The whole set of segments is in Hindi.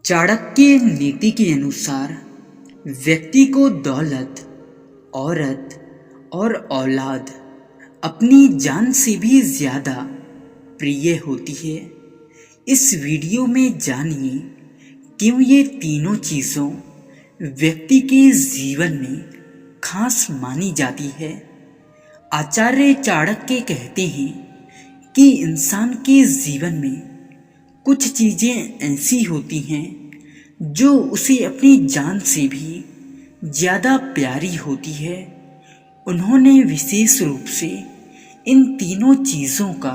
चाणक्य नीति के अनुसार व्यक्ति को दौलत, औरत और औलाद अपनी जान से भी ज़्यादा प्रिय होती है। इस वीडियो में जानिए क्यों ये तीनों चीज़ों व्यक्ति के जीवन में खास मानी जाती है। आचार्य चाणक्य कहते हैं कि इंसान के जीवन में कुछ चीज़ें ऐसी होती हैं जो उसे अपनी जान से भी ज़्यादा प्यारी होती है। उन्होंने विशेष रूप से इन तीनों चीज़ों का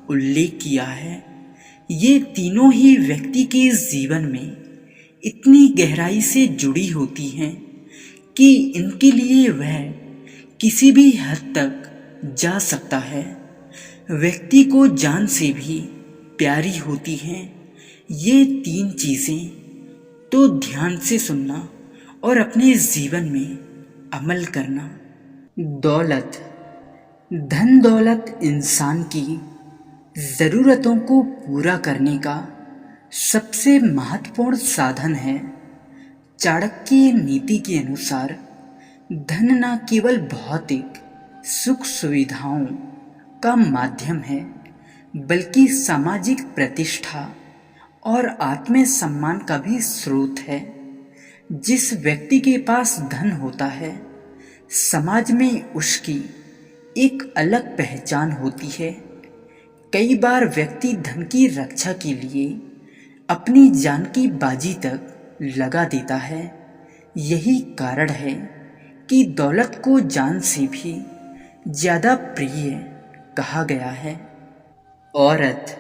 उल्लेख किया है। ये तीनों ही व्यक्ति के जीवन में इतनी गहराई से जुड़ी होती हैं कि इनके लिए वह किसी भी हद तक जा सकता है। व्यक्ति को जान से भी प्यारी होती हैं ये तीन चीज़ें, तो ध्यान से सुनना और अपने जीवन में अमल करना। दौलत, धन दौलत इंसान की ज़रूरतों को पूरा करने का सबसे महत्वपूर्ण साधन है। चाणक्य नीति के अनुसार धन न केवल भौतिक सुख सुविधाओं का माध्यम है, बल्कि सामाजिक प्रतिष्ठा और आत्मसम्मान का भी स्रोत है। जिस व्यक्ति के पास धन होता है, समाज में उसकी एक अलग पहचान होती है। कई बार व्यक्ति धन की रक्षा के लिए अपनी जान की बाजी तक लगा देता है। यही कारण है कि दौलत को जान से भी ज़्यादा प्रिय कहा गया है। औरत,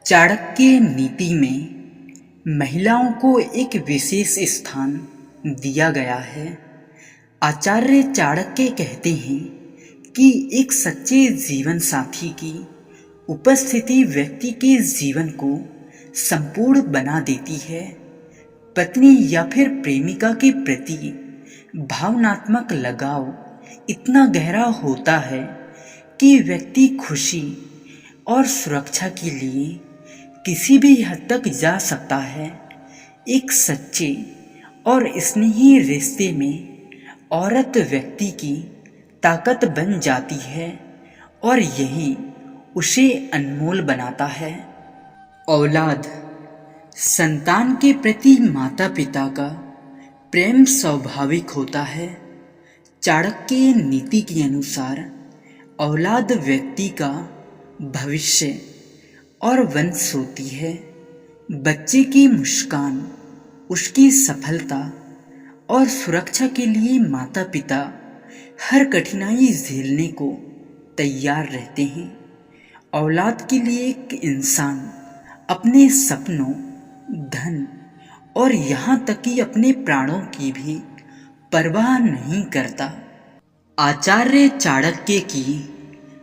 चाणक्य नीति में महिलाओं को एक विशेष स्थान दिया गया है। आचार्य चाणक्य कहते हैं कि एक सच्चे जीवन साथी की उपस्थिति व्यक्ति के जीवन को संपूर्ण बना देती है। पत्नी या फिर प्रेमिका के प्रति भावनात्मक लगाव इतना गहरा होता है कि व्यक्ति खुशी और सुरक्षा के लिए किसी भी हद तक जा सकता है। एक सच्चे और स्नेही रिश्ते में औरत व्यक्ति की ताकत बन जाती है और यही उसे अनमोल बनाता है। औलाद, संतान के प्रति माता पिता का प्रेम स्वाभाविक होता है। चाणक्य नीति के अनुसार औलाद व्यक्ति का भविष्य और वंश होती है। बच्चे की मुस्कान उसकी सफलता और सुरक्षा के लिए माता पिता हर कठिनाई झेलने को तैयार रहते हैं। औलाद के लिए एक इंसान अपने सपनों, धन और यहाँ तक कि अपने प्राणों की भी परवाह नहीं करता। आचार्य चाणक्य की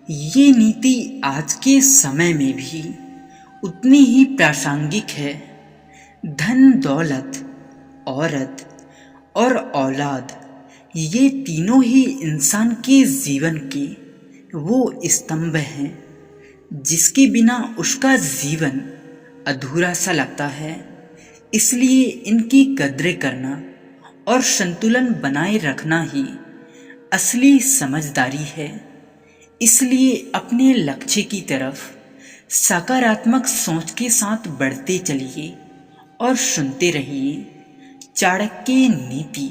ये नीति आज के समय में भी उतनी ही प्रासंगिक है। धन दौलत, औरत और औलाद, ये तीनों ही इंसान के जीवन के वो स्तंभ हैं जिसके बिना उसका जीवन अधूरा सा लगता है। इसलिए इनकी कद्र करना और संतुलन बनाए रखना ही असली समझदारी है। इसलिए अपने लक्ष्य की तरफ सकारात्मक सोच के साथ बढ़ते चलिए और सुनते रहिए चाणक्य नीति।